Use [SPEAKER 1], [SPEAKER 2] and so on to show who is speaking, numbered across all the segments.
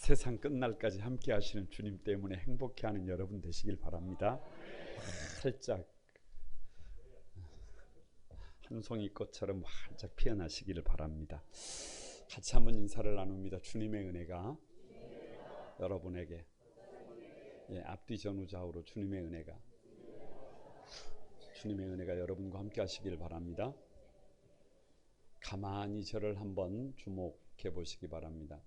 [SPEAKER 1] 세상 끝날까지 함께 하시는 주님 때문에 행복해하는 여러분 되시길 바랍니다. 활짝 한 송이 꽃처럼 활짝 피어나시기를 바랍니다. 같이 한번 인사를 나눕니다. 주님의 은혜가 여러분에게, 앞뒤 전후 좌우로 주님의 은혜가 여러분과 함께 하시기를 바랍니다. 가만히 저를 한번 주목해 보시기 바랍니다.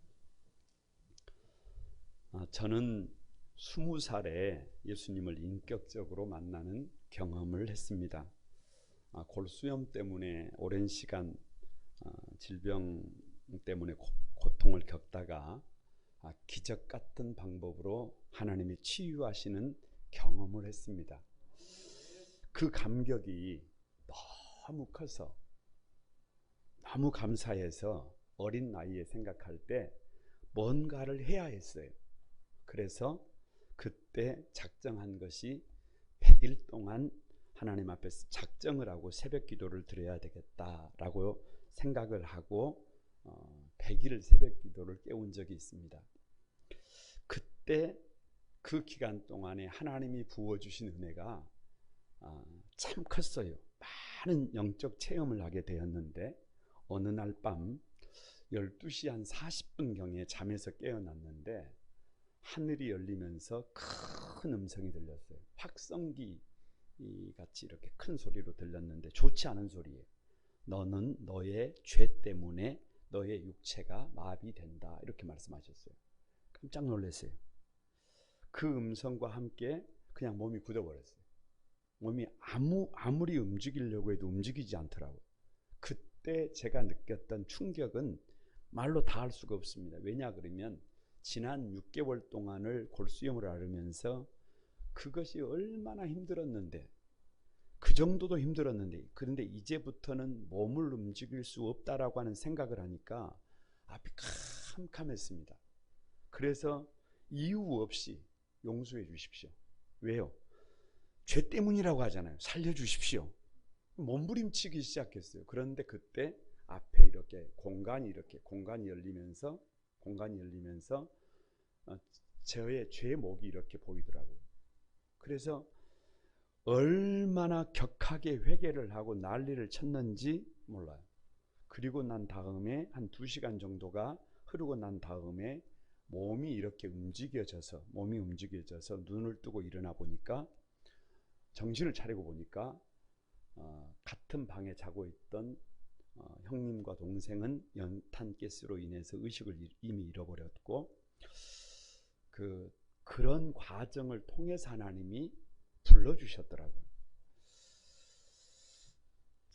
[SPEAKER 1] 저는 20살에 예수님을 인격적으로 만나는 경험을 했습니다. 골수염 때문에 오랜 시간 질병 때문에 고통을 겪다가 기적 같은 방법으로 하나님이 치유하시는 경험을 했습니다. 그 감격이 너무 커서, 너무 감사해서 어린 나이에 생각할 때 뭔가를 해야 했어요. 그래서 그때 작정한 것이 100일 동안 하나님 앞에서 작정을 하고 새벽 기도를 드려야 되겠다라고 생각을 하고 100일 새벽 기도를 깨운 적이 있습니다. 그때 그 기간 동안에 하나님이 부어주신 은혜가 참 컸어요. 많은 영적 체험을 하게 되었는데 어느 날 밤 12시 한 40분경에 잠에서 깨어났는데 하늘이 열리면서 큰 음성이 들렸어요. 확성기 같이 이렇게 큰 소리로 들렸는데 좋지 않은 소리예요. 너는 너의 죄 때문에 너의 육체가 마비된다, 이렇게 말씀하셨어요. 깜짝 놀랐어요. 그 음성과 함께 그냥 몸이 굳어버렸어요. 몸이 아무리 움직이려고 해도 움직이지 않더라고요. 그때 제가 느꼈던 충격은 말로 다 할 수가 없습니다. 왜냐 그러면 지난 6개월 동안을 골수염을 앓으면서 그것이 얼마나 힘들었는데, 그 정도도 힘들었는데, 그런데 이제부터는 몸을 움직일 수 없다라고 하는 생각을 하니까 앞이 캄캄했습니다. 그래서 이유 없이 용서해 주십시오. 왜요? 죄 때문이라고 하잖아요. 살려주십시오. 몸부림치기 시작했어요. 그런데 그때 앞에 이렇게 공간이 열리면서 저의 죄목이 이렇게 보이더라고요. 그래서 얼마나 격하게 회개를 하고 난리를 쳤는지 몰라요. 그리고 난 다음에 한 2시간 정도가 흐르고 난 다음에 몸이 움직여져서 눈을 뜨고 일어나 보니까, 정신을 차리고 보니까 같은 방에 자고 있던 형님과 동생은 연탄가스로 인해서 의식을 이미 잃어버렸고, 그런 과정을 통해서 하나님이 불러주셨더라고요.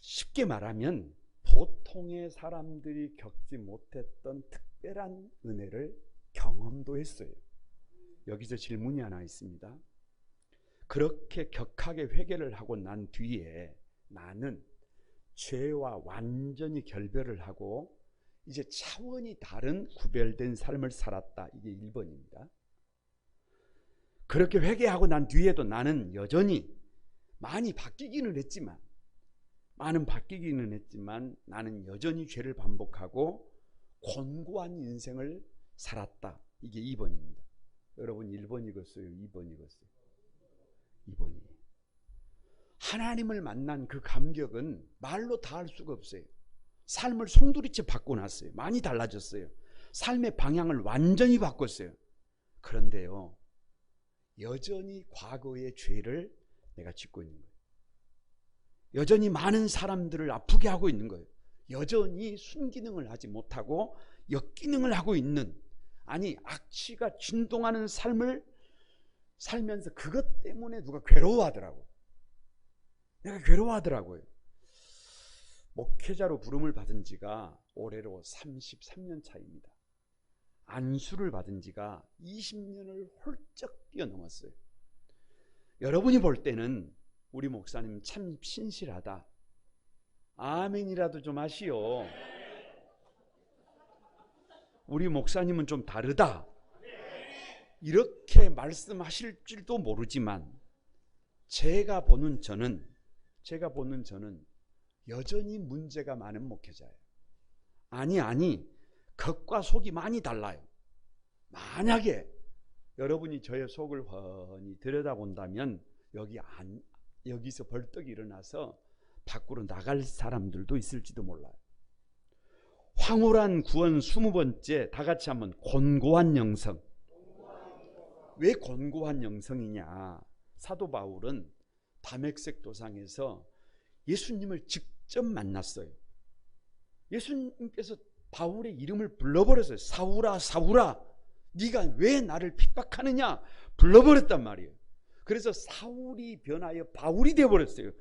[SPEAKER 1] 쉽게 말하면 보통의 사람들이 겪지 못했던 특별한 은혜를 경험도 했어요. 여기서 질문이 하나 있습니다. 그렇게 격하게 회개를 하고 난 뒤에 나는 죄와 완전히 결별을 하고 이제 차원이 다른 구별된 삶을 살았다. 이게 1번입니다. 그렇게 회개하고 난 뒤에도 나는 여전히 많이 바뀌기는 했지만 나는 여전히 죄를 반복하고 곤고한 인생을 살았다. 이게 2번입니다. 여러분 1번 읽었어요? 2번 읽었어요? 2번이에요. 하나님을 만난 그 감격은 말로 다 할 수가 없어요. 삶을 송두리째 바꿔놨어요. 많이 달라졌어요. 삶의 방향을 완전히 바꿨어요. 그런데요, 여전히 과거의 죄를 내가 짓고 있는 거예요. 여전히 많은 사람들을 아프게 하고 있는 거예요. 여전히 순기능을 하지 못하고 역기능을 하고 있는, 악취가 진동하는 삶을 살면서 그것 때문에 누가 괴로워하더라고요. 내가 괴로워하더라고요. 목회자로 부름을 받은 지가 올해로 33년 차입니다. 안수를 받은 지가 20년을 훌쩍 뛰어넘었어요. 여러분이 볼 때는 우리 목사님 참 신실하다, 아멘이라도 좀 하시오. 우리 목사님은 좀 다르다, 이렇게 말씀하실지도 모르지만 제가 보는 저는 여전히 문제가 많은 목회자예요. 겉과 속이 많이 달라요. 만약에 여러분이 저의 속을 훤히 들여다본다면 여기서 벌떡 일어나서 밖으로 나갈 사람들도 있을지도 몰라요. 황홀한 구원 20번째, 다 같이 한번 곤고한 영성. 왜 곤고한 영성이냐? 사도 바울은 다메섹 도상에서 예수님을 직접 만났어요. 예수님께서 바울의 이름을 불러버렸어요. 사울아 사울아, 네가 왜 나를 핍박하느냐 불러버렸단 말이에요. 그래서 사울이 변하여 바울이 되어버렸어요.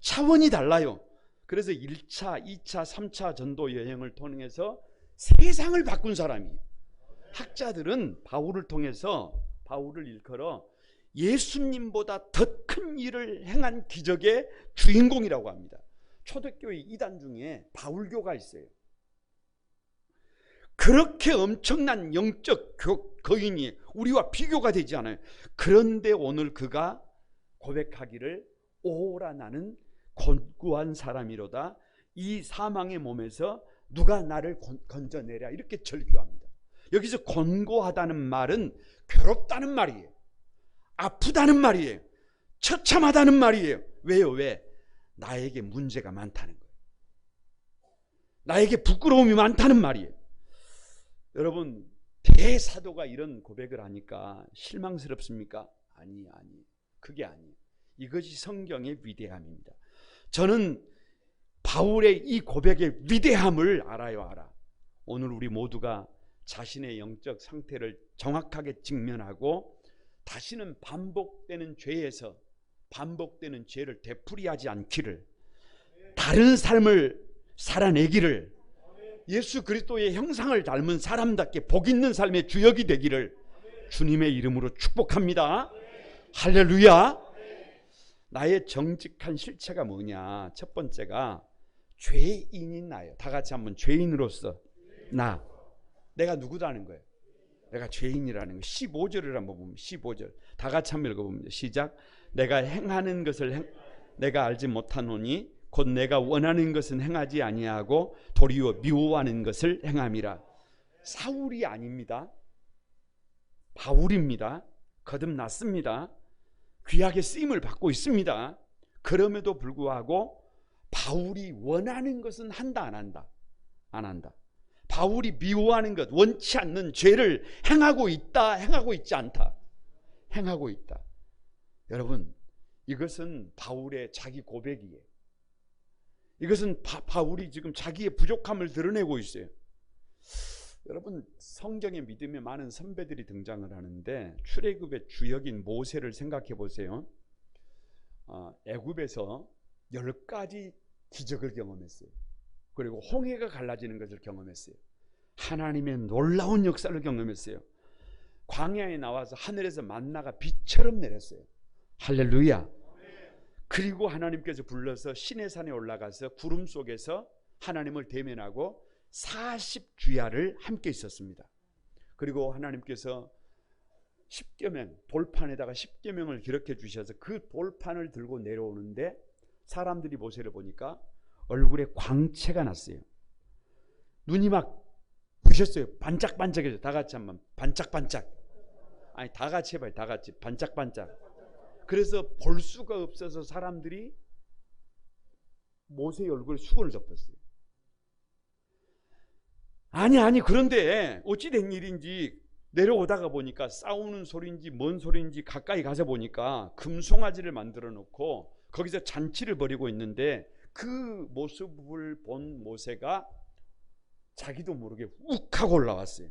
[SPEAKER 1] 차원이 달라요. 그래서 1차, 2차, 3차 전도 여행을 통해서 세상을 바꾼 사람이에요. 학자들은 바울을 통해서, 바울을 일컬어 예수님보다 더 큰 일을 행한 기적의 주인공이라고 합니다. 초대교회 이단 중에 바울교가 있어요. 그렇게 엄청난 영적 거인이 우리와 비교가 되지 않아요. 그런데 오늘 그가 고백하기를, 오라 나는 곤고한 사람이로다, 이 사망의 몸에서 누가 나를 건져내랴, 이렇게 절규합니다. 여기서 곤고하다는 말은 괴롭다는 말이에요. 아프다는 말이에요. 처참하다는 말이에요. 왜요? 왜? 나에게 문제가 많다는 거예요. 나에게 부끄러움이 많다는 말이에요. 여러분, 대사도가 이런 고백을 하니까 실망스럽습니까? 아니. 그게 아니에요. 이것이 성경의 위대함입니다. 저는 바울의 이 고백의 위대함을 알아. 오늘 우리 모두가 자신의 영적 상태를 정확하게 직면하고 다시는 반복되는 죄에서 반복되는 죄를 되풀이하지 않기를, 다른 삶을 살아내기를, 예수 그리스도의 형상을 닮은 사람답게 복 있는 삶의 주역이 되기를 주님의 이름으로 축복합니다. 할렐루야. 나의 정직한 실체가 뭐냐? 첫 번째가 죄인인 나예요. 다 같이 한번 죄인으로서 나. 내가 누구라는 거예요? 내가 죄인이라는 거예요. 15절을 한번 보면, 15절 다 같이 한번 읽어봅니다. 시작. 내가 행하는 것을 내가 알지 못하노니 곧 내가 원하는 것은 행하지 아니하고 도리어 미워하는 것을 행함이라. 사울이 아닙니다. 바울입니다. 거듭났습니다. 귀하게 쓰임을 받고 있습니다. 그럼에도 불구하고 바울이 원하는 것은 한다 안 한다? 안 한다. 바울이 미워하는 것, 원치 않는 죄를 행하고 있다, 행하고 있지 않다? 행하고 있다. 여러분, 이것은 바울의 자기 고백이에요. 이것은 바울이 지금 자기의 부족함을 드러내고 있어요. 여러분, 성경에 믿음의 많은 선배들이 등장을 하는데 출애굽의 주역인 모세를 생각해 보세요. 애굽에서 10가지 기적을 경험했어요. 그리고 홍해가 갈라지는 것을 경험했어요. 하나님의 놀라운 역사를 경험했어요. 광야에 나와서 하늘에서 만나가 비처럼 내렸어요. 할렐루야. 그리고 하나님께서 불러서 시내산에 올라가서 구름 속에서 하나님을 대면하고 40주야를 함께 있었습니다. 그리고 하나님께서 십계명, 돌판에다가 십계명을 기록해 주셔서 그 돌판을 들고 내려오는데 사람들이 모세를 보니까 얼굴에 광채가 났어요. 눈이 막 부셨어요. 반짝반짝해서. 다 같이 한번 반짝반짝. 아니, 다 같이 해봐요. 다 같이 반짝반짝. 그래서 볼 수가 없어서 사람들이 모세의 얼굴에 수건을 덮었어요. 아니 그런데 어찌 된 일인지 내려오다가 보니까 싸우는 소리인지 뭔 소리인지 가까이 가서 보니까 금송아지를 만들어 놓고 거기서 잔치를 벌이고 있는데 그 모습을 본 모세가 자기도 모르게 욱 하고 올라왔어요.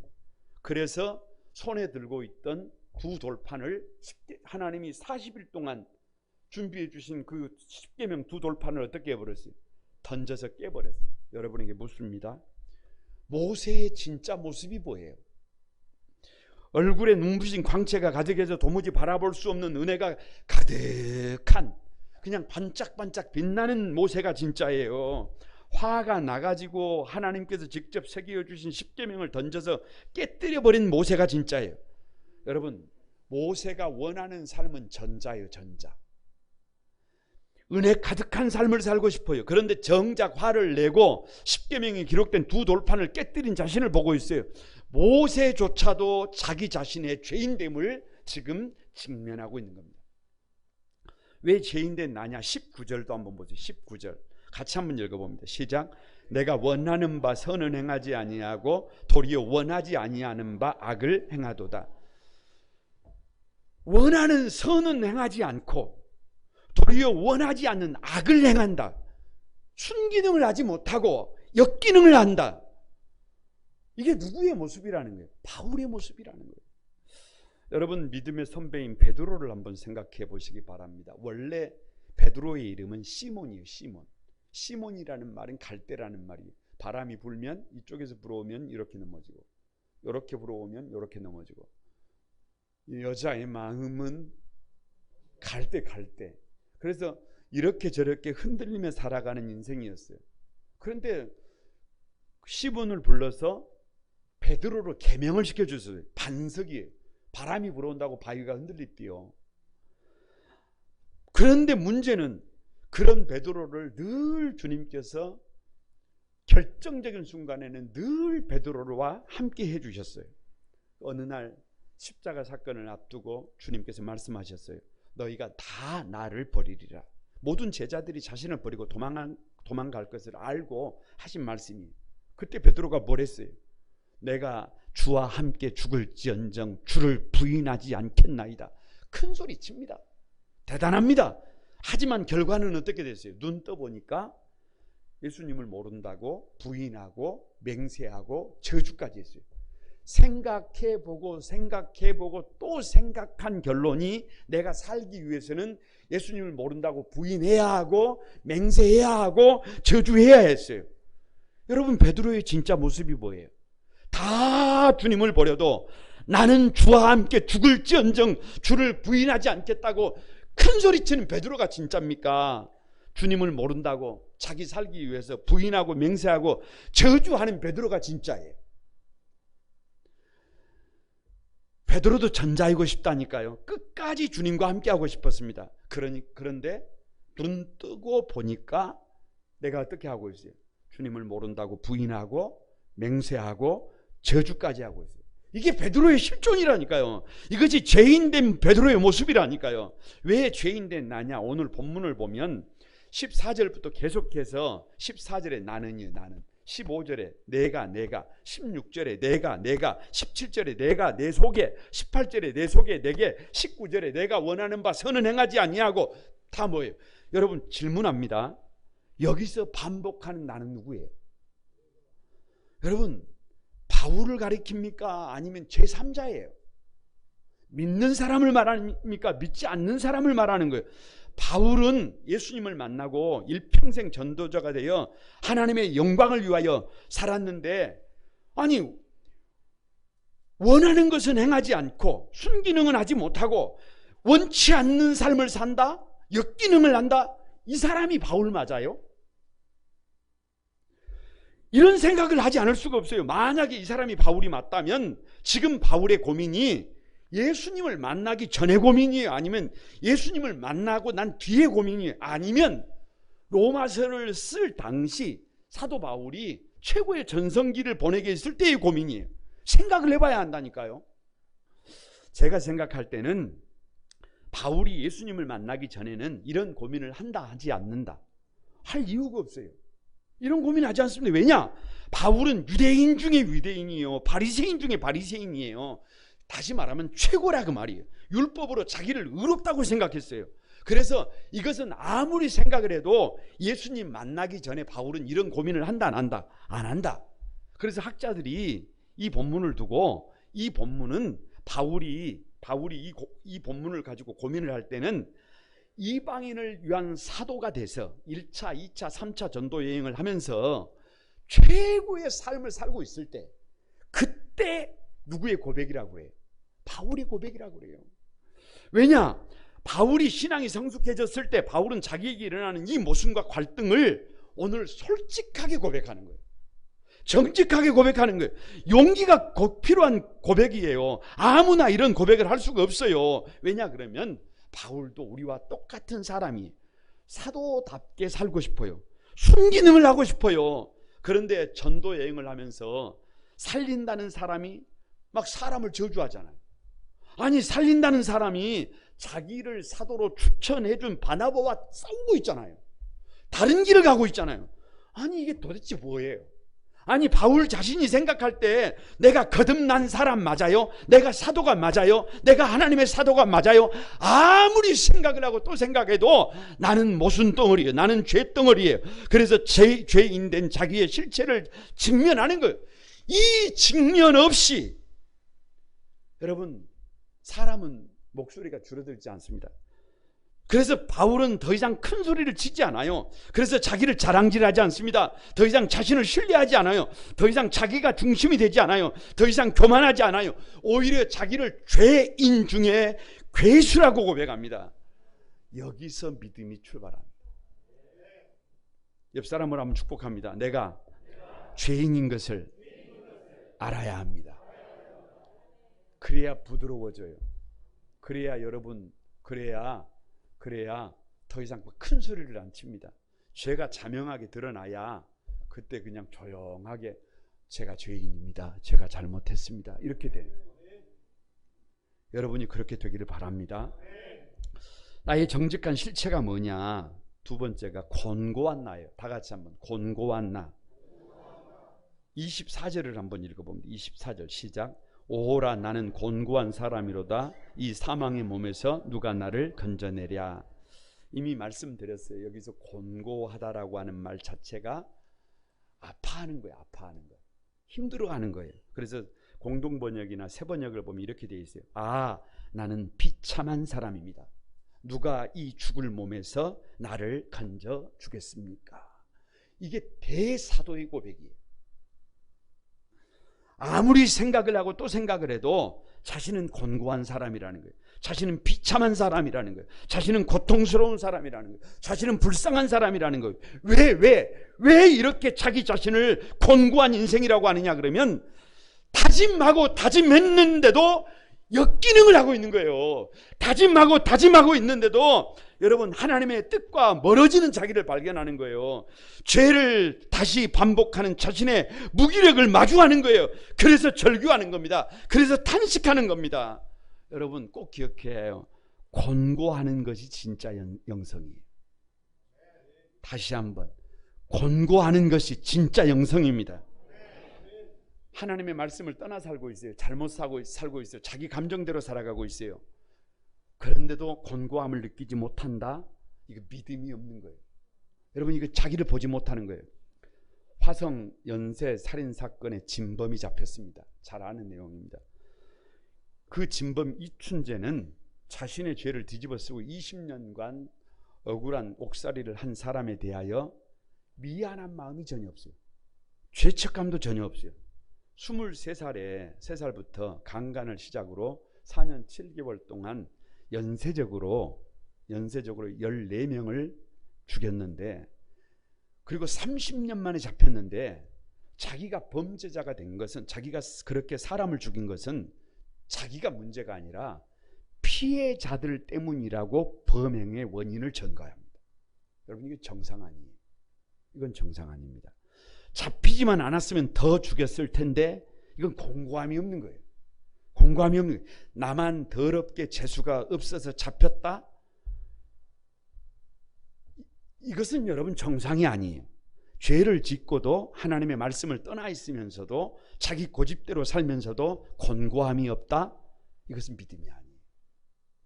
[SPEAKER 1] 그래서 손에 들고 있던 구돌판을 하나님이 40일 동안 준비해 주신 그 십계명 두 돌판을 어떻게 해버렸어요? 던져서 깨버렸어요. 여러분에게 묻습니다. 모세의 진짜 모습이 뭐예요? 얼굴에 눈부신 광채가 가득해서 도무지 바라볼 수 없는 은혜가 가득한, 그냥 반짝반짝 빛나는 모세가 진짜예요. 화가 나가지고 하나님께서 직접 새겨주신 십계명을 던져서 깨뜨려버린 모세가 진짜예요. 여러분, 모세가 원하는 삶은 전자예요. 전자. 은혜 가득한 삶을 살고 싶어요. 그런데 정작 화를 내고 십계명이 기록된 두 돌판을 깨뜨린 자신을 보고 있어요. 모세조차도 자기 자신의 죄인됨을 지금 직면하고 있는 겁니다. 왜 죄인된 나냐? 19절도 한번 보세요. 19절 같이 한번 읽어봅니다. 시작. 내가 원하는 바 선은 행하지 아니하고 도리어 원하지 아니하는 바 악을 행하도다. 원하는 선은 행하지 않고 도리어 원하지 않는 악을 행한다. 순기능을 하지 못하고 역기능을 한다. 이게 누구의 모습이라는 거예요? 바울의 모습이라는 거예요. 여러분, 믿음의 선배인 베드로를 한번 생각해 보시기 바랍니다. 원래 베드로의 이름은 시몬이에요. 시몬이라는 말은 갈대라는 말이에요. 바람이 불면 이쪽에서 불어오면 이렇게 넘어지고, 이렇게 불어오면 이렇게 넘어지고, 여자의 마음은 갈대. 그래서 이렇게 저렇게 흔들리며 살아가는 인생이었어요. 그런데 시몬을 불러서 베드로로 계명을 시켜줬어요. 반석이에요. 바람이 불어온다고 바위가 흔들리대요. 그런데 문제는 그런 베드로를 늘 주님께서 결정적인 순간에는 늘 베드로와 함께 해주셨어요. 어느 날 십자가 사건을 앞두고 주님께서 말씀하셨어요. 너희가 다 나를 버리리라. 모든 제자들이 자신을 버리고 도망갈 것을 알고 하신 말씀이. 그때 베드로가 뭘 했어요? 내가 주와 함께 죽을지언정 주를 부인하지 않겠나이다. 큰 소리 칩니다. 대단합니다. 하지만 결과는 어떻게 됐어요? 눈 떠보니까 예수님을 모른다고 부인하고 맹세하고 저주까지 했어요. 생각해보고 또 생각한 결론이 내가 살기 위해서는 예수님을 모른다고 부인해야 하고 맹세해야 하고 저주해야 했어요. 여러분, 베드로의 진짜 모습이 뭐예요? 다 주님을 버려도 나는 주와 함께 죽을지언정 주를 부인하지 않겠다고 큰 소리치는 베드로가 진짜입니까? 주님을 모른다고 자기 살기 위해서 부인하고 맹세하고 저주하는 베드로가 진짜예요. 베드로도 전자이고 싶다니까요. 끝까지 주님과 함께 하고 싶었습니다. 그런데 눈 뜨고 보니까 내가 어떻게 하고 있어요? 주님을 모른다고 부인하고 맹세하고 저주까지 하고 있어요. 이게 베드로의 실존이라니까요. 이것이 죄인된 베드로의 모습이라니까요. 왜 죄인된 나냐? 오늘 본문을 보면 14절부터 계속해서 14절에 나는이요, 나는. 15절에 내가 16절에 내가 17절에 내가 내 속에 18절에 내 속에 내게 19절에 내가 원하는 바 선은 행하지 아니하고 다 뭐예요? 여러분, 질문합니다. 여기서 반복하는 나는 누구예요? 여러분, 바울을 가리킵니까? 아니면 제3자예요? 믿는 사람을 말합니까? 믿지 않는 사람을 말하는 거예요. 바울은 예수님을 만나고 일평생 전도자가 되어 하나님의 영광을 위하여 살았는데, 아니, 원하는 것은 행하지 않고 순기능은 하지 못하고 원치 않는 삶을 산다? 역기능을 한다? 이 사람이 바울 맞아요? 이런 생각을 하지 않을 수가 없어요. 만약에 이 사람이 바울이 맞다면 지금 바울의 고민이 예수님을 만나기 전의 고민이에요? 아니면 예수님을 만나고 난 뒤의 고민이에요? 아니면 로마서를 쓸 당시 사도 바울이 최고의 전성기를 보내게 있을 때의 고민이에요? 생각을 해봐야 한다니까요. 제가 생각할 때는 바울이 예수님을 만나기 전에는 이런 고민을 한다 하지 않는다 할 이유가 없어요. 이런 고민하지 않습니다. 왜냐? 바울은 유대인 중에 유대인이에요. 바리새인 중에 바리새인이에요. 다시 말하면 최고라 그 말이에요. 율법으로 자기를 의롭다고 생각했어요. 그래서 이것은 아무리 생각을 해도 예수님 만나기 전에 바울은 이런 고민을 한다 안 한다? 안 한다. 그래서 학자들이 이 본문을 두고 이 본문은 바울이 이 본문을 가지고 고민을 할 때는 이방인을 위한 사도가 돼서 1차, 2차, 3차 전도 여행을 하면서 최고의 삶을 살고 있을 때 그때 누구의 고백이라고 해요? 바울의 고백이라고 그래요. 왜냐? 바울이 신앙이 성숙해졌을 때 바울은 자기에게 일어나는 이 모순과 갈등을 오늘 솔직하게 고백하는 거예요. 정직하게 고백하는 거예요. 용기가 꼭 필요한 고백이에요. 아무나 이런 고백을 할 수가 없어요. 왜냐 그러면 바울도 우리와 똑같은 사람이 사도답게 살고 싶어요. 순기능을 하고 싶어요. 그런데 전도 여행을 하면서 살린다는 사람이 막 사람을 저주하잖아요. 아니, 살린다는 사람이 자기를 사도로 추천해준 바나바와 싸우고 있잖아요. 다른 길을 가고 있잖아요. 아니, 이게 도대체 뭐예요? 아니, 바울 자신이 생각할 때 내가 거듭난 사람 맞아요? 내가 사도가 맞아요? 내가 하나님의 사도가 맞아요? 아무리 생각을 하고 또 생각해도 나는 모순덩어리예요. 나는 죄덩어리예요. 그래서 죄인된 자기의 실체를 직면하는 거예요. 이 직면 없이 여러분, 사람은 목소리가 줄어들지 않습니다. 그래서 바울은 더 이상 큰 소리를 치지 않아요. 그래서 자기를 자랑질하지 않습니다. 더 이상 자신을 신뢰하지 않아요. 더 이상 자기가 중심이 되지 않아요. 더 이상 교만하지 않아요. 오히려 자기를 죄인 중에 괴수라고 고백합니다. 여기서 믿음이 출발합니다. 옆 사람을 한번 축복합니다. 내가 죄인인 것을 알아야 합니다. 그래야 부드러워져요. 그래야 여러분, 그래야 더 이상 큰 소리를 안 칩니다. 죄가 자명하게 드러나야 그때 그냥 조용하게 제가 죄인입니다. 제가 잘못했습니다. 이렇게 돼요. 여러분이 그렇게 되기를 바랍니다. 나의 정직한 실체가 뭐냐? 두 번째가 곤고한 나예요. 다 같이 한번 곤고한 나. 24절을 한번 읽어봅니다. 24절 시작. 오호라 나는 곤고한 사람이로다. 이 사망의 몸에서 누가 나를 건져내랴. 이미 말씀드렸어요. 여기서 곤고하다라고 하는 말 자체가 아파하는 거예요. 아파하는 거, 힘들어하는 거예요. 그래서 공동번역이나 새번역을 보면 이렇게 되어 있어요. 아, 나는 비참한 사람입니다. 누가 이 죽을 몸에서 나를 건져 주겠습니까? 이게 대사도의 고백이에요. 아무리 생각을 하고 또 생각을 해도 자신은 곤고한 사람이라는 거예요. 자신은 비참한 사람이라는 거예요. 자신은 고통스러운 사람이라는 거예요. 자신은 불쌍한 사람이라는 거예요. 왜 이렇게 자기 자신을 곤고한 인생이라고 하느냐 그러면 다짐하고 다짐했는데도 역기능을 하고 있는 거예요. 다짐하고 있는데도 여러분 하나님의 뜻과 멀어지는 자기를 발견하는 거예요. 죄를 다시 반복하는 자신의 무기력을 마주하는 거예요. 그래서 절규하는 겁니다. 그래서 탄식하는 겁니다. 여러분 꼭 기억해야 해요. 곤고하는 것이 진짜 영성이에요. 다시 한번, 곤고하는 것이 진짜 영성입니다. 하나님의 말씀을 떠나 살고 있어요. 잘못 살고 있어요. 자기 감정대로 살아가고 있어요. 그런데도 곤고함을 느끼지 못한다? 이거 믿음이 없는 거예요. 여러분 이거 자기를 보지 못하는 거예요. 화성 연쇄 살인사건의 진범이 잡혔습니다. 잘 아는 내용입니다. 그 진범 이춘재는 자신의 죄를 뒤집어 쓰고 20년간 억울한 옥살이를 한 사람에 대하여 미안한 마음이 전혀 없어요. 죄책감도 전혀 없어요. 23살부터 강간을 시작으로 4년 7개월 동안 연쇄적으로 14명을 죽였는데, 그리고 30년 만에 잡혔는데 자기가 범죄자가 된 것은, 자기가 그렇게 사람을 죽인 것은 자기가 문제가 아니라 피해자들 때문이라고 범행의 원인을 전가합니다. 여러분 이게 정상 아니에요. 이건 정상 아닙니다. 잡히지만 않았으면 더 죽였을 텐데 이건 공고함이 없는 거예요. 공고함이 없는 거예요. 나만 더럽게 재수가 없어서 잡혔다? 이것은 여러분 정상이 아니에요. 죄를 짓고도 하나님의 말씀을 떠나 있으면서도 자기 고집대로 살면서도 곤고함이 없다? 이것은 믿음이 아니에요.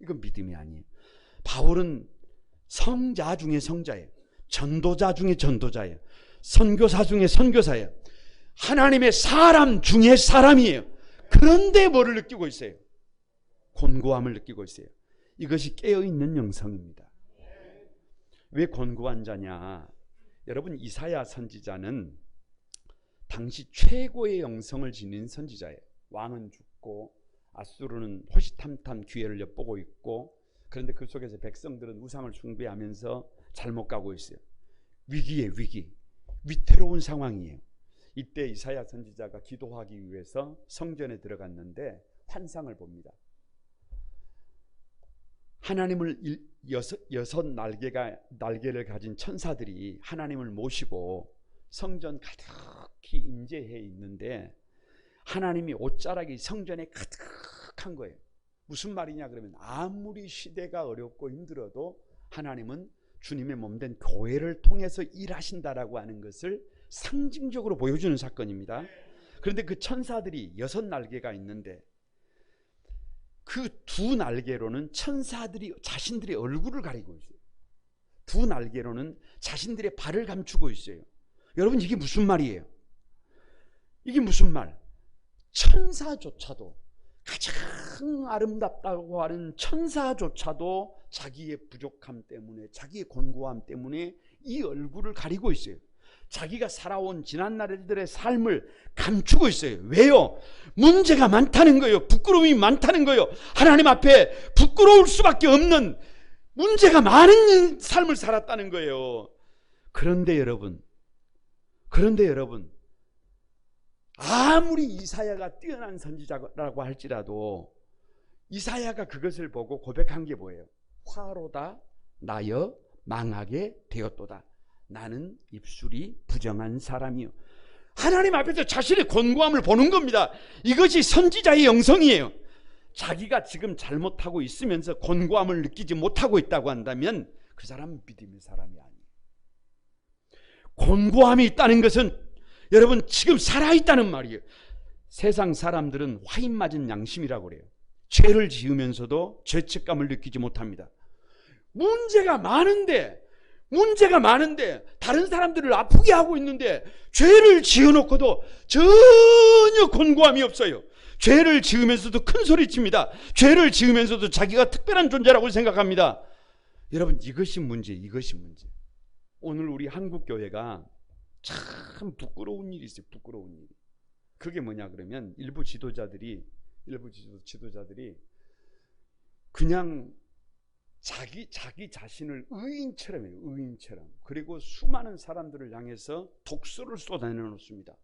[SPEAKER 1] 이건 믿음이 아니에요. 바울은 성자 중에 성자예요. 전도자 중에 전도자예요. 선교사 중에 선교사예요. 하나님의 사람 중에 사람이에요. 그런데 뭐를 느끼고 있어요? 곤고함을 느끼고 있어요. 이것이 깨어있는 영성입니다. 왜 곤고한 자냐? 여러분 이사야 선지자는 당시 최고의 영성을 지닌 선지자예요. 왕은 죽고 아수르는 호시탐탐 기회를 엿보고 있고, 그런데 그 속에서 백성들은 우상을 숭배하면서 잘못 가고 있어요. 위기에 위기, 위태로운 상황이에요. 이때 이사야 선지자가 기도하기 위해서 성전에 들어갔는데 환상을 봅니다. 하나님을 여섯 날개를 가진 천사들이 하나님을 모시고 성전 가득히 임재해 있는데 하나님이 옷자락이 성전에 가득한 거예요. 무슨 말이냐 그러면 아무리 시대가 어렵고 힘들어도 하나님은 주님의 몸된 교회를 통해서 일하신다라고 하는 것을 상징적으로 보여주는 사건입니다. 그런데 그 천사들이 6날개가 있는데 그 2날개로는 천사들이 자신들의 얼굴을 가리고 있어요. 2날개로는 자신들의 발을 감추고 있어요. 여러분, 이게 무슨 말이에요? 이게 무슨 말? 천사조차도, 가장 아름답다고 하는 천사조차도 자기의 부족함 때문에, 자기의 곤고함 때문에 이 얼굴을 가리고 있어요. 자기가 살아온 지난날들의 삶을 감추고 있어요. 왜요? 문제가 많다는 거예요. 부끄러움이 많다는 거예요. 하나님 앞에 부끄러울 수밖에 없는 문제가 많은 삶을 살았다는 거예요. 그런데 여러분, 아무리 이사야가 뛰어난 선지자라고 할지라도 이사야가 그것을 보고 고백한 게 뭐예요? 화로다 나여 망하게 되었도다. 나는 입술이 부정한 사람이요. 하나님 앞에서 자신의 곤고함을 보는 겁니다. 이것이 선지자의 영성이에요. 자기가 지금 잘못하고 있으면서 곤고함을 느끼지 못하고 있다고 한다면 그 사람은 믿음의 사람이 아니에요. 곤고함이 있다는 것은 여러분 지금 살아있다는 말이에요. 세상 사람들은 화인 맞은 양심이라고 그래요. 죄를 지으면서도 죄책감을 느끼지 못합니다. 문제가 많은데 다른 사람들을 아프게 하고 있는데 죄를 지어놓고도 전혀 곤고함이 없어요. 죄를 지으면서도 큰 소리칩니다. 죄를 지으면서도 자기가 특별한 존재라고 생각합니다. 여러분, 이것이 문제. 오늘 우리 한국교회가 참 부끄러운 일이 있어요. 부끄러운 일이. 그게 뭐냐 그러면 일부 지도자들이 그냥 자기 자신을 의인처럼 해요. 의인처럼. 그리고 수많은 사람들을 향해서 독소를 쏟아내놓습니다.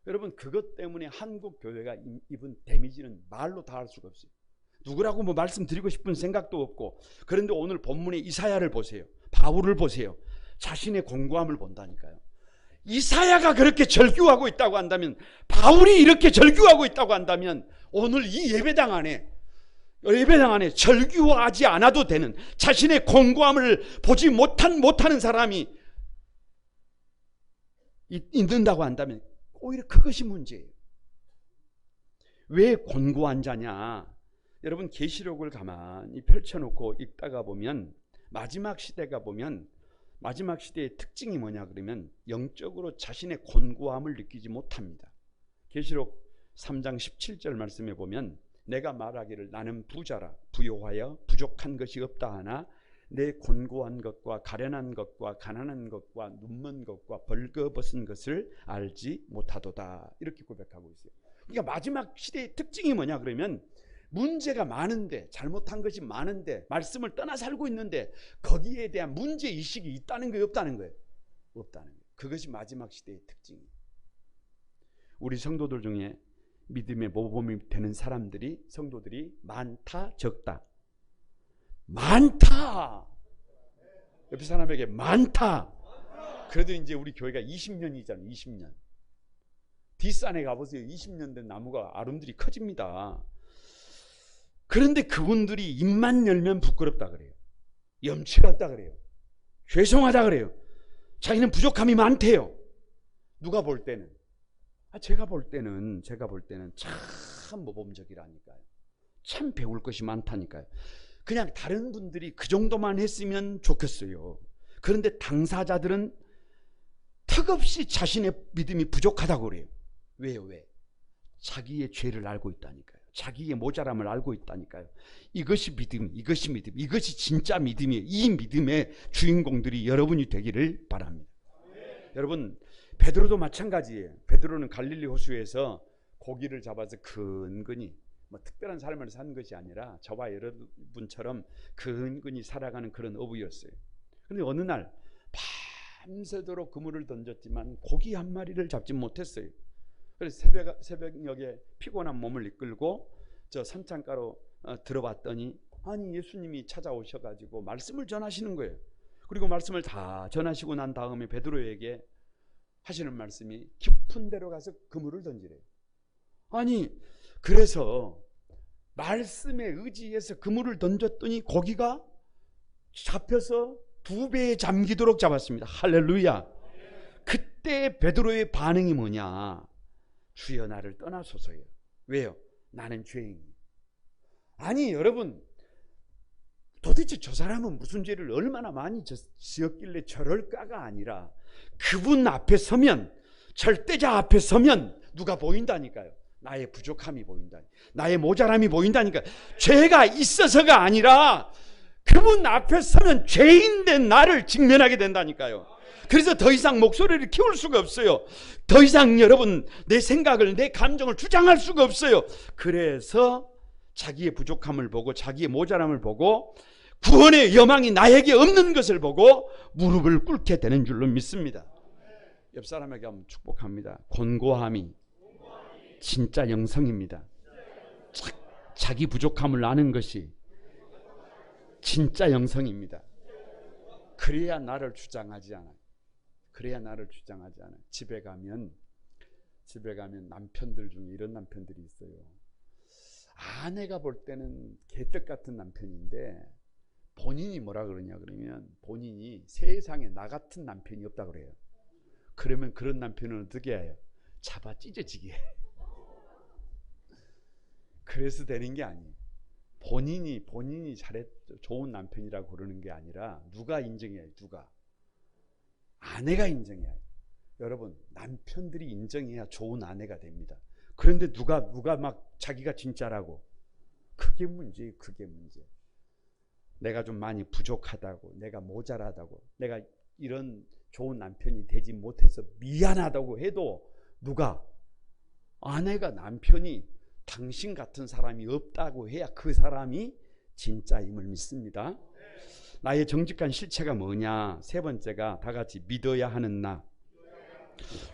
[SPEAKER 1] 여러분, 그것 때문에 한국 교회가 입은 데미지는 말로 다 할 수가 없어요. 누구라고 뭐 말씀드리고 싶은 생각도 없고. 그런데 오늘 본문의 이사야를 보세요. 바울을 보세요. 자신의 곤고함을 본다니까요. 이사야가 그렇게 절규하고 있다고 한다면, 바울이 이렇게 절규하고 있다고 한다면, 오늘 이 예배당 안에 절규하지 않아도 되는, 자신의 곤고함을 보지 못하는 사람이 있는다고 한다면 오히려 그것이 문제예요. 왜 곤고한 자냐? 여러분, 계시록을 가만히 펼쳐놓고 읽다가 보면 마지막 시대가 보면 마지막 시대의 특징이 뭐냐 그러면 영적으로 자신의 곤고함을 느끼지 못합니다. 계시록 3장 17절 말씀에 보면 내가 말하기를 나는 부자라 부요하여 부족한 것이 없다 하나 내 곤고한 것과 가련한 것과 가난한 것과 눈먼 것과 벌거벗은 것을 알지 못하도다. 이렇게 고백하고 있어요. 그러니까 마지막 시대의 특징이 뭐냐 그러면 문제가 많은데, 잘못한 것이 많은데, 말씀을 떠나 살고 있는데 거기에 대한 문제의식이 있다는 거예요, 없다는 거예요? 없다는 거예요. 그것이 마지막 시대의 특징이에요. 우리 성도들 중에 믿음의 모범이 되는 성도들이 많다, 적다? 많다. 옆에 사람에게 많다. 그래도 이제 우리 교회가 20년이잖아요. 20년. 뒷산에 가보세요. 20년 된 나무가 아름들이 커집니다. 그런데 그분들이 입만 열면 부끄럽다 그래요. 염치 같다 그래요. 죄송하다 그래요. 자기는 부족함이 많대요. 누가 볼 때는. 제가 볼 때는 참 모범적이라니까요. 참 배울 것이 많다니까요. 그냥 다른 분들이 그 정도만 했으면 좋겠어요. 그런데 당사자들은 턱없이 자신의 믿음이 부족하다고 그래요. 왜요? 왜? 자기의 죄를 알고 있다니까요. 자기의 모자람을 알고 있다니까요. 이것이 믿음, 이것이 진짜 믿음이에요. 이 믿음의 주인공들이 여러분이 되기를 바랍니다. 여러분, 베드로도 마찬가지예요. 베드로는 갈릴리 호수에서 고기를 잡아서 근근히 특별한 삶을 산 것이 아니라 저와 여러분처럼 근근히 살아가는 그런 어부였어요. 그런데 어느 날 밤새도록 그물을 던졌지만 고기 한 마리를 잡지 못했어요. 그래서 새벽녘에 피곤한 몸을 이끌고 저 산창가로 들어봤더니 아니 예수님이 찾아오셔가지고 말씀을 전하시는 거예요. 그리고 말씀을 다 전하시고 난 다음에 베드로에게 하시는 말씀이 깊은 데로 가서 그물을 던지래요. 아니 그래서 말씀에 의지해서 그물을 던졌더니 고기가 잡혀서 2배에 잠기도록 잡았습니다. 할렐루야. 그때 베드로의 반응이 뭐냐? 주여 나를 떠나소서요. 왜요? 나는 죄인이. 아니 여러분, 도대체 저 사람은 무슨 죄를 얼마나 많이 지었길래 저럴까가 아니라 그분 앞에 서면, 절대자 앞에 서면 누가 보인다니까요. 나의 부족함이 보인다. 나의 모자람이 보인다니까. 죄가 있어서가 아니라 그분 앞에 서면 죄인된 나를 직면하게 된다니까요. 그래서 더 이상 목소리를 키울 수가 없어요. 더 이상 여러분 내 생각을, 내 감정을 주장할 수가 없어요. 그래서 자기의 부족함을 보고 자기의 모자람을 보고 구원의 여망이 나에게 없는 것을 보고 무릎을 꿇게 되는 줄로 믿습니다. 옆 사람에게 한번 축복합니다. 곤고함이 진짜 영성입니다. 자기 부족함을 아는 것이 진짜 영성입니다. 그래야 나를 주장하지 않아요. 그래야 나를 주장하지 않아요. 집에 가면 남편들 중에 이런 남편들이 있어요. 아내가 볼 때는 개떡 같은 남편인데 본인이 뭐라 그러냐 그러면 본인이 세상에 나 같은 남편이 없다 그래요. 그러면 그런 남편은 어떻게 해요? 잡아 찢어지게 해. 그래서 되는 게 아니에요. 본인이 좋은 남편이라고 그러는 게 아니라 누가 인정해야 해요? 누가? 아내가 인정해야 해요. 여러분 남편들이 인정해야 좋은 아내가 됩니다. 그런데 누가 막 자기가 진짜라고, 그게 문제예요. 그게 문제. 내가 좀 많이 부족하다고, 내가 모자라다고, 내가 이런 좋은 남편이 되지 못해서 미안하다고 해도 누가? 아내가, 남편이 당신 같은 사람이 없다고 해야 그 사람이 진짜임을 믿습니다. 나의 정직한 실체가 뭐냐? 세 번째가 다 같이 믿어야 하는 나.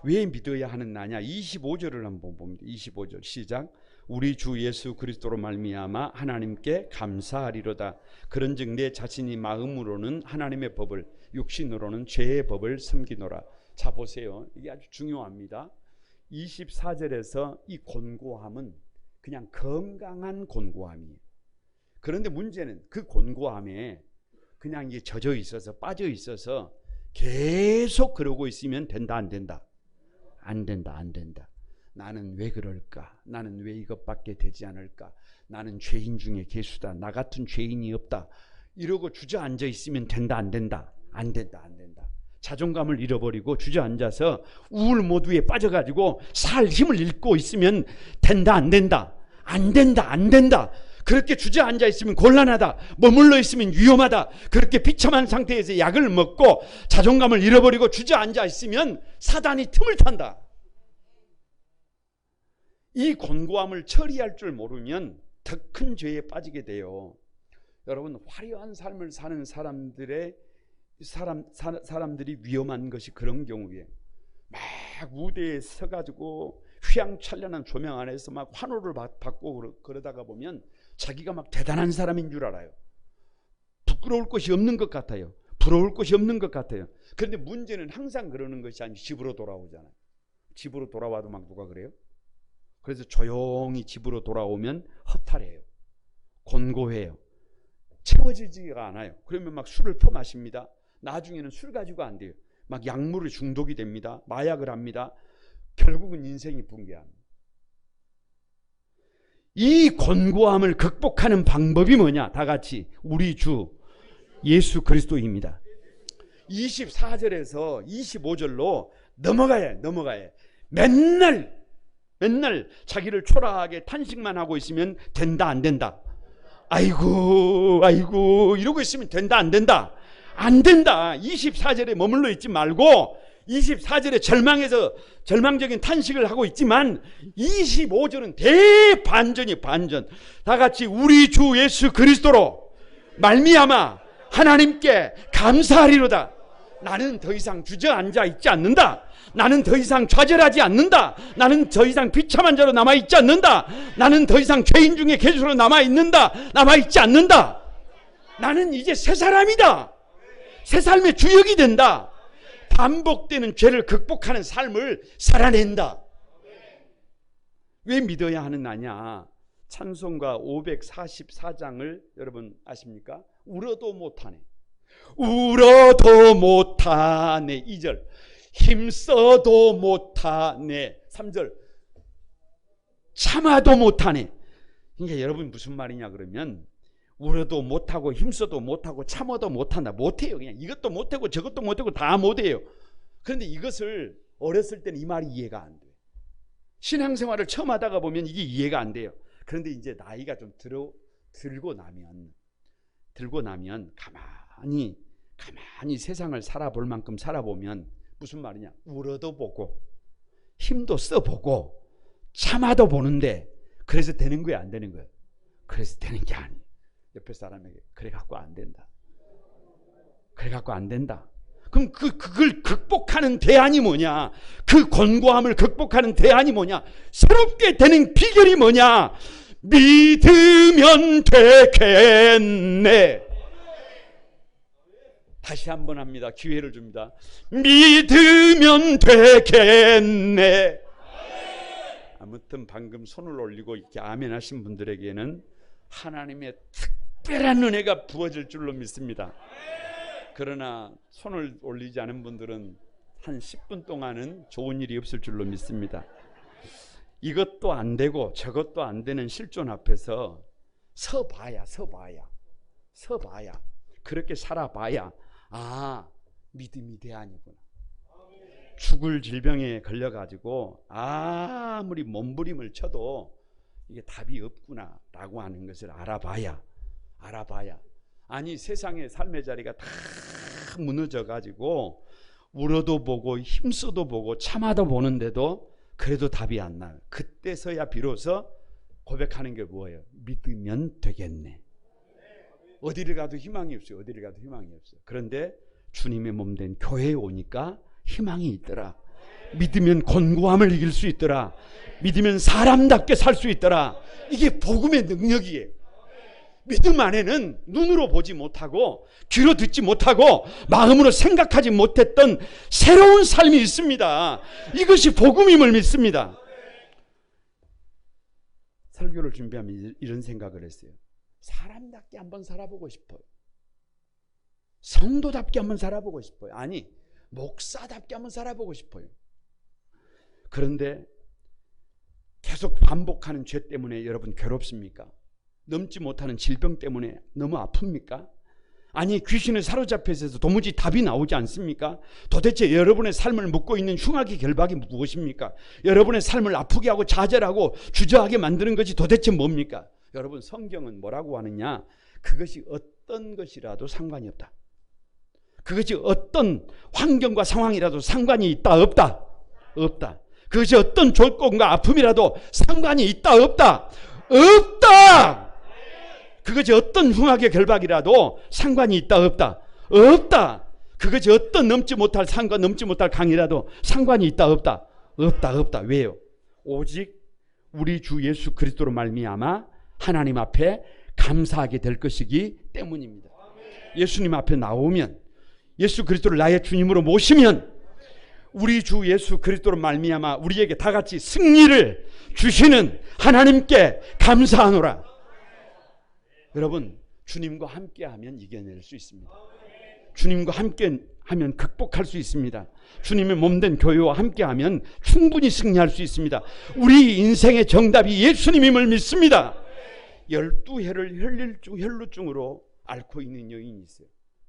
[SPEAKER 1] 왜 믿어야 하는 나냐? 25절을 한번 봅니다. 25절 시작. 우리 주 예수 그리스도로 말미암아 하나님께 감사하리로다. 그런즉 내 자신이 마음으로는 하나님의 법을, 육신으로는 죄의 법을 섬기노라. 자 보세요. 이게 아주 중요합니다. 24절에서 이 곤고함은 그냥 건강한 곤고함이에요. 그런데 문제는 그 곤고함에 그냥 이게 젖어 있어서, 빠져 있어서 계속 그러고 있으면 된다, 안 된다? 안 된다, 안 된다. 나는 왜 그럴까? 나는 왜 이것밖에 되지 않을까? 나는 죄인 중에 괴수다. 나 같은 죄인이 없다. 이러고 주저앉아 있으면 된다, 안 된다? 안 된다, 안 된다. 자존감을 잃어버리고 주저앉아서 우울 모두에 빠져가지고 살 힘을 잃고 있으면 된다, 안 된다? 안 된다, 안 된다. 그렇게 주저앉아 있으면 곤란하다. 머물러 있으면 위험하다. 그렇게 비참한 상태에서 약을 먹고 자존감을 잃어버리고 주저앉아 있으면 사단이 틈을 탄다. 이 곤고함을 처리할 줄 모르면 더 큰 죄에 빠지게 돼요. 여러분, 화려한 삶을 사는 사람들이 위험한 것이 그런 경우에 막 무대에 서가지고 휘황찬란한 조명 안에서 막 환호를 받고 그러다가 보면 자기가 막 대단한 사람인 줄 알아요. 부끄러울 것이 없는 것 같아요. 부러울 것이 없는 것 같아요. 그런데 문제는 항상 그러는 것이 아니고 집으로 돌아오잖아요. 집으로 돌아와도 막 누가 그래요? 그래서 조용히 집으로 돌아오면 허탈해요. 곤고해요. 채워지지가 않아요. 그러면 막 술을 퍼마십니다. 나중에는 술 가지고 안 돼요. 막 약물에 중독이 됩니다. 마약을 합니다. 결국은 인생이 붕괴합니다. 이 곤고함을 극복하는 방법이 뭐냐? 다 같이 우리 주 예수 그리스도입니다. 24절에서 25절로 넘어가야 맨날 자기를 초라하게 탄식만 하고 있으면 된다, 안 된다? 아이고 이러고 있으면 된다, 안 된다? 안 된다. 24절에 머물러 있지 말고 24절에 절망적인 탄식을 하고 있지만 25절은 대반전이 반전. 다 같이 우리 주 예수 그리스도로 말미암아 하나님께 감사하리로다. 나는 더 이상 주저앉아 있지 않는다. 나는 더 이상 좌절하지 않는다. 나는 더 이상 비참한 자로 남아있지 않는다. 나는 더 이상 죄인 중에 괴수로 남아있지 않는다. 나는 이제 새 사람이다. 새 삶의 주역이 된다. 반복되는 죄를 극복하는 삶을 살아낸다. 왜 믿어야 하는 나냐? 찬송가 544장을 여러분 아십니까? 울어도 못하네. 울어도 못하네. 2절. 힘써도 못하네. 3절. 참아도 못하네. 그러니까 여러분 무슨 말이냐 그러면 울어도 못하고 힘써도 못하고 참아도 못한다. 못해요. 그냥 이것도 못하고 저것도 못하고 다 못해요. 그런데 이것을 어렸을 때는 이 말이 이해가 안 돼요. 신앙생활을 처음 하다가 보면 이게 이해가 안 돼요. 그런데 이제 나이가 좀 들고 나면 가만히 세상을 살아볼 만큼 살아보면 무슨 말이냐? 울어도 보고 힘도 써보고 참아도 보는데 그래서 되는 거야, 안 되는 거야? 그래서 되는 게 아니에요. 옆에 사람에게 그래 갖고 안 된다. 그래 갖고 안 된다. 그럼 그걸 극복하는 대안이 뭐냐? 그 곤고함을 극복하는 대안이 뭐냐? 새롭게 되는 비결이 뭐냐? 믿으면 되겠네. 다시 한번 합니다. 기회를 줍니다. 믿으면 되겠네. 아무튼 방금 손을 올리고 이렇게 아멘 하신 분들에게는 하나님의 특별한 은혜가 부어질 줄로 믿습니다. 그러나 손을 올리지 않은 분들은 한 10분 동안은 좋은 일이 없을 줄로 믿습니다. 이것도 안 되고 저것도 안 되는 실존 앞에서 서봐야 그렇게 살아봐야 믿음이 대안이구나. 죽을 질병에 걸려가지고 아무리 몸부림을 쳐도 이게 답이 없구나 라고 하는 것을 알아봐야 아니 세상의 삶의 자리가 다 무너져가지고 울어도 보고 힘써도 보고 참아도 보는데도 그래도 답이 안 나요. 그때서야 비로소 고백하는 게 뭐예요? 믿으면 되겠네. 어디를 가도 희망이 없어요. 그런데 주님의 몸된 교회에 오니까 희망이 있더라. 믿으면 곤고함을 이길 수 있더라. 믿으면 사람답게 살 수 있더라. 이게 복음의 능력이에요. 믿음 안에는 눈으로 보지 못하고 귀로 듣지 못하고 마음으로 생각하지 못했던 새로운 삶이 있습니다. 이것이 복음임을 믿습니다. 설교를 준비하면 이런 생각을 했어요. 사람답게 한번 살아보고 싶어요. 성도답게 한번 살아보고 싶어요. 아니, 목사답게 한번 살아보고 싶어요. 그런데 계속 반복하는 죄 때문에 여러분 괴롭습니까? 넘지 못하는 질병 때문에 너무 아픕니까? 아니, 귀신에 사로잡혀 있어서 도무지 답이 나오지 않습니까? 도대체 여러분의 삶을 묶고 있는 흉악의 결박이 무엇입니까? 여러분의 삶을 아프게 하고 좌절하고 주저하게 만드는 것이 도대체 뭡니까? 여러분, 성경은 뭐라고 하느냐? 그것이 어떤 것이라도 상관이 없다. 그것이 어떤 환경과 상황이라도 상관이 있다 없다? 없다. 그것이 어떤 조건과 아픔이라도 상관이 있다 없다? 없다. 그것이 어떤 흉악의 결박이라도 상관이 있다 없다? 없다. 그것이 어떤 넘지 못할 산과 넘지 못할 강이라도 상관이 있다 없다? 없다. 왜요? 오직 우리 주 예수 그리스도로 말미암아 하나님 앞에 감사하게 될 것이기 때문입니다. 예수님 앞에 나오면, 예수 그리스도를 나의 주님으로 모시면 우리 주 예수 그리스도로 말미암아 우리에게 다 같이 승리를 주시는 하나님께 감사하노라. 여러분, 주님과 함께하면 이겨낼 수 있습니다. 주님과 함께하면 극복할 수 있습니다. 주님의 몸된 교회와 함께하면 충분히 승리할 수 있습니다. 우리 인생의 정답이 예수님임을 믿습니다. 12해를 혈루증으로 앓고 있는 여인이 있어요.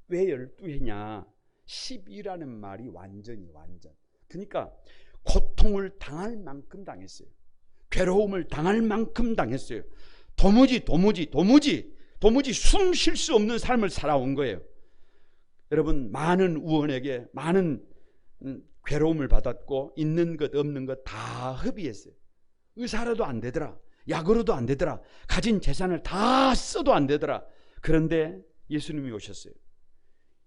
[SPEAKER 1] 왜 12해냐? 12라는 말이 완전. 그러니까 고통을 당할 만큼 당했어요. 괴로움을 당할 만큼 당했어요. 도무지 숨 쉴 수 없는 삶을 살아온 거예요. 여러분, 많은 의원에게 많은 괴로움을 받았고 있는 것 없는 것 다 허비했어요. 의사로도 안 되더라. 약으로도 안 되더라. 가진 재산을 다 써도 안 되더라. 그런데 예수님이 오셨어요.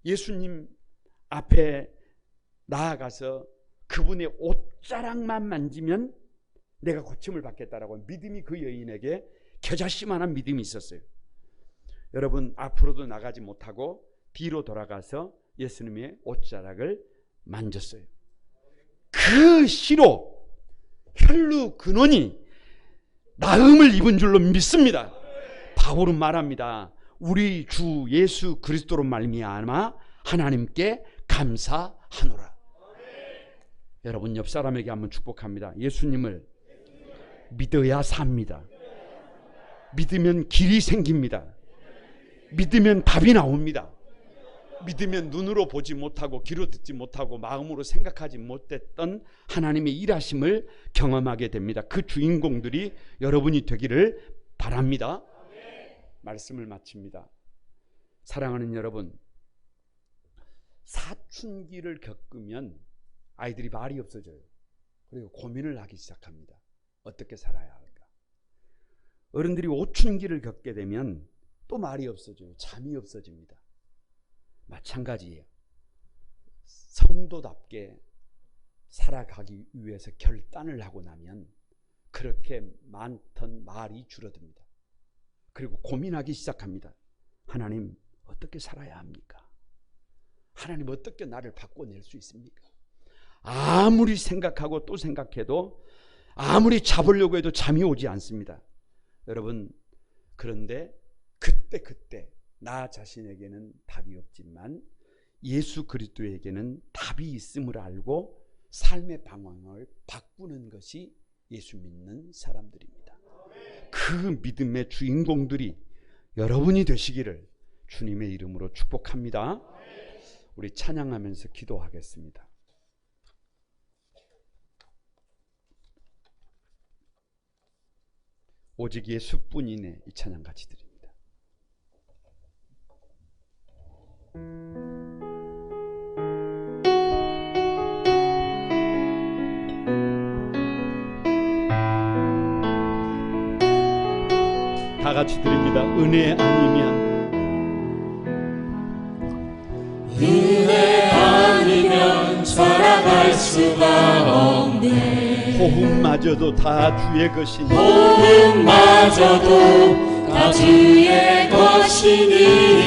[SPEAKER 1] 예수님 앞에 나아가서 그분의 옷자락만 만지면 내가 고침을 받겠다라고 믿음이 그 여인에게 겨자씨만한 믿음이 있었어요. 여러분, 앞으로도 나가지 못하고 뒤로 돌아가서 예수님의 옷자락을 만졌어요. 그 시로 혈루 근원이 나음을 입은 줄로 믿습니다. 바울은 말합니다. 우리 주 예수 그리스도로 말미암아 하나님께 감사하노라. 여러분 옆 사람에게 한번 축복합니다. 예수님을 믿어야 삽니다. 믿으면 길이 생깁니다. 믿으면 답이 나옵니다. 믿으면 눈으로 보지 못하고 귀로 듣지 못하고 마음으로 생각하지 못했던 하나님의 일하심을 경험하게 됩니다. 그 주인공들이 여러분이 되기를 바랍니다. 말씀을 마칩니다. 사랑하는 여러분, 사춘기를 겪으면 아이들이 말이 없어져요. 그리고 고민을 하기 시작합니다. 어떻게 살아야 할까? 어른들이 오춘기를 겪게 되면 또 말이 없어져요. 잠이 없어집니다. 마찬가지예요. 성도답게 살아가기 위해서 결단을 하고 나면 그렇게 많던 말이 줄어듭니다. 그리고 고민하기 시작합니다. 하나님 어떻게 살아야 합니까? 하나님 어떻게 나를 바꿔낼 수 있습니까? 아무리 생각하고 또 생각해도 아무리 잡으려고 해도 잠이 오지 않습니다. 여러분, 그런데 그때 나 자신에게는 답이 없지만 예수 그리스도에게는 답이 있음을 알고 삶의 방향을 바꾸는 것이 예수 믿는 사람들입니다. 그 믿음의 주인공들이 여러분이 되시기를 주님의 이름으로 축복합니다. 우리 찬양하면서 기도하겠습니다. 오직 예수뿐이네. 이 찬양 같이 드립니다. 다 같이 드립니다. 은혜 아니면
[SPEAKER 2] 살아갈 수가 없네.
[SPEAKER 1] 호흡마저도 다 주의 것이니
[SPEAKER 2] 호흡마저도 다 주의 것이니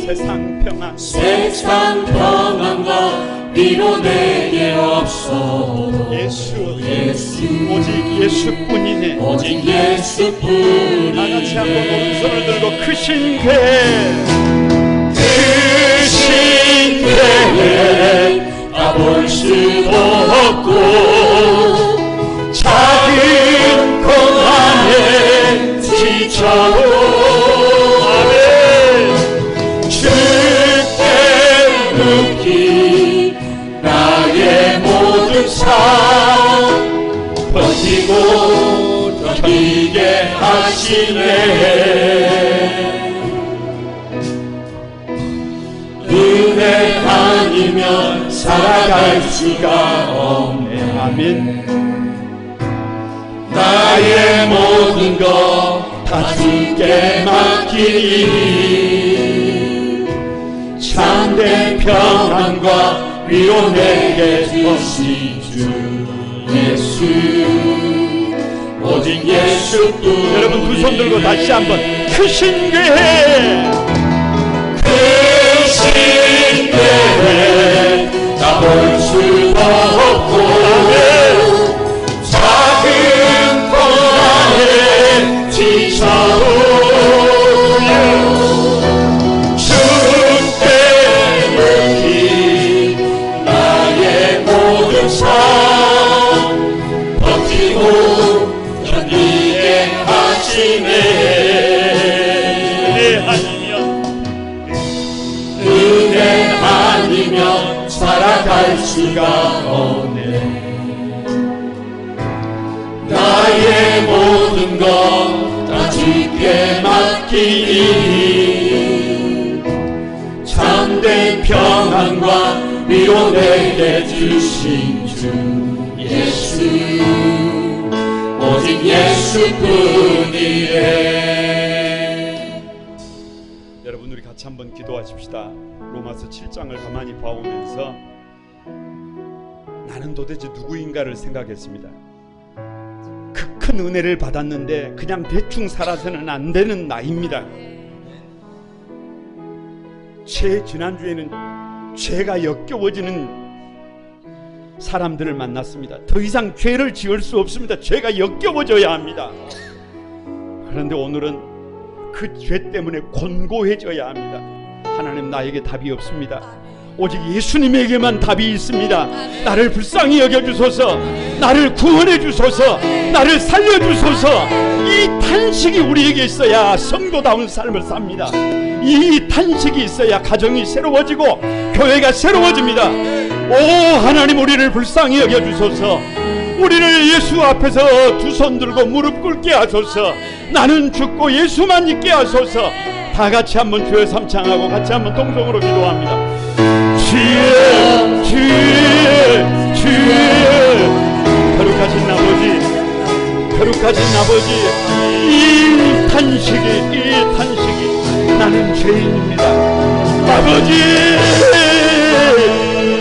[SPEAKER 1] 세상
[SPEAKER 2] 평안과 위로 내게 없어도
[SPEAKER 1] 예수 오직 예수뿐이네.
[SPEAKER 2] 오직 예수뿐이네.
[SPEAKER 1] 다 같이 한번 오른손을 들고 크신
[SPEAKER 2] 교회 가볼 수도 없고 작은 공간에 지쳐도 주께 묻기 나의 모든 삶 버티고 견디게 하시네. 은혜 아니면 살아갈 수가 없네.
[SPEAKER 1] 아멘.
[SPEAKER 2] 나의 모든 것 다 주께 맡기니 참된 평안과 위로 내게 주신 주 예수 오직 예수뿐.
[SPEAKER 1] 여러분 두 손 들고 다시 한번 크신 교회
[SPEAKER 2] 가볼 수도 없고 작은 공간에 지쳐도 주께 묻기 나의 모든 삶 버티고 견디게 하시네. 은혜 아니면 살아갈 수가 없네. 나의 모든 것 다 주께 맡기니 참된 평안과 위로 내게 주신 주 예수 오직 예수뿐이네.
[SPEAKER 1] 여러분 우리 같이 한번 기도하십시다. 로마서 7장을 가만히 봐오면서 나는 도대체 누구인가를 생각했습니다. 그 큰 은혜를 받았는데 그냥 대충 살아서는 안 되는 나이입니다. 지난주에는 죄가 역겨워지는 사람들을 만났습니다. 더 이상 죄를 지을 수 없습니다. 죄가 역겨워져야 합니다. 그런데 오늘은 그 죄 때문에 곤고해져야 합니다. 하나님, 나에게 답이 없습니다. 오직 예수님에게만 답이 있습니다. 나를 불쌍히 여겨주소서, 나를 구원해 주소서, 나를 살려주소서. 이 탄식이 우리에게 있어야 성도다운 삶을 삽니다. 이 탄식이 있어야 가정이 새로워지고 교회가 새로워집니다. 오 하나님, 우리를 불쌍히 여겨주소서. 우리를 예수 앞에서 두 손 들고 무릎 꿇게 하소서. 나는 죽고 예수만 있게 하소서. 다 같이 한번 주의 삼창하고 같이 한번 동성으로 기도합니다. 주여, 주여, 주여. 거룩하신 아버지, 거룩하신 아버지, 이 탄식이 나는 죄인입니다. 아버지,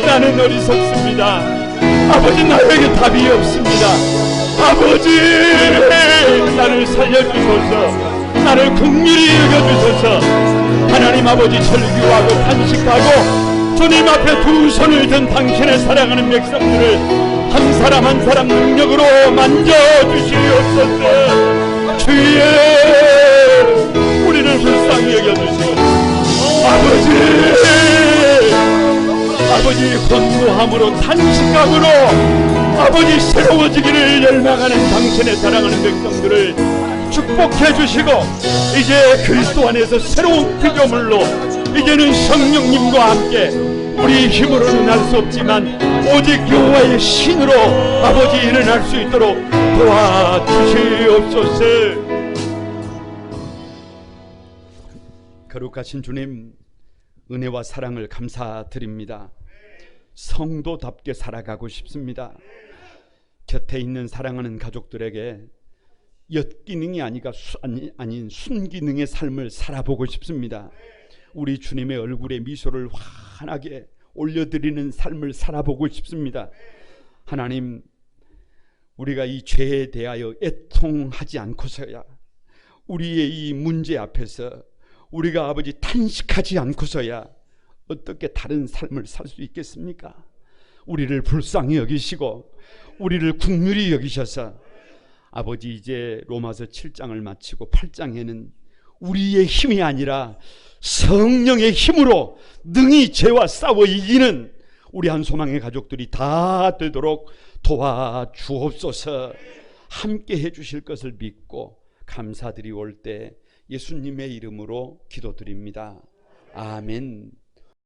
[SPEAKER 1] 나는 어리석습니다. 아버지, 나에게 답이 없습니다. 아버지, 나를 살려주소서. 나를 긍휼히 여겨주소서. 하나님 아버지, 절규하고 탄식하고 주님 앞에 두 손을 든 당신의 사랑하는 백성들을 한 사람 한 사람 능력으로 만져주시옵소서. 주여, 우리를 불쌍히 여겨주시옵소서. 아버지, 권고함으로 탄식함으로 아버지 새로워지기를 열망하는 당신의 사랑하는 백성들을 축복해 주시고, 이제 그리스도 안에서 새로운 피조물로 이제는 성령님과 함께 우리 힘으로는 할 수 없지만 오직 여호와의 신으로 아버지 일어날 수 있도록 도와주시옵소서. 거룩하신 주님, 은혜와 사랑을 감사드립니다. 성도답게 살아가고 싶습니다. 곁에 있는 사랑하는 가족들에게 엿기능이 아닌 순기능의 삶을 살아보고 싶습니다. 우리 주님의 얼굴에 미소를 환하게 올려드리는 삶을 살아보고 싶습니다. 하나님, 우리가 이 죄에 대하여 애통하지 않고서야, 우리의 이 문제 앞에서 우리가 아버지 탄식하지 않고서야 어떻게 다른 삶을 살 수 있겠습니까? 우리를 불쌍히 여기시고 우리를 긍휼히 여기셔서 아버지, 이제 로마서 7장을 마치고 8장에는 우리의 힘이 아니라 성령의 힘으로 능히 죄와 싸워 이기는 우리 한소망의 가족들이 다 되도록 도와주옵소서. 함께 해주실 것을 믿고 감사드리올 때 예수님의 이름으로 기도드립니다. 아멘.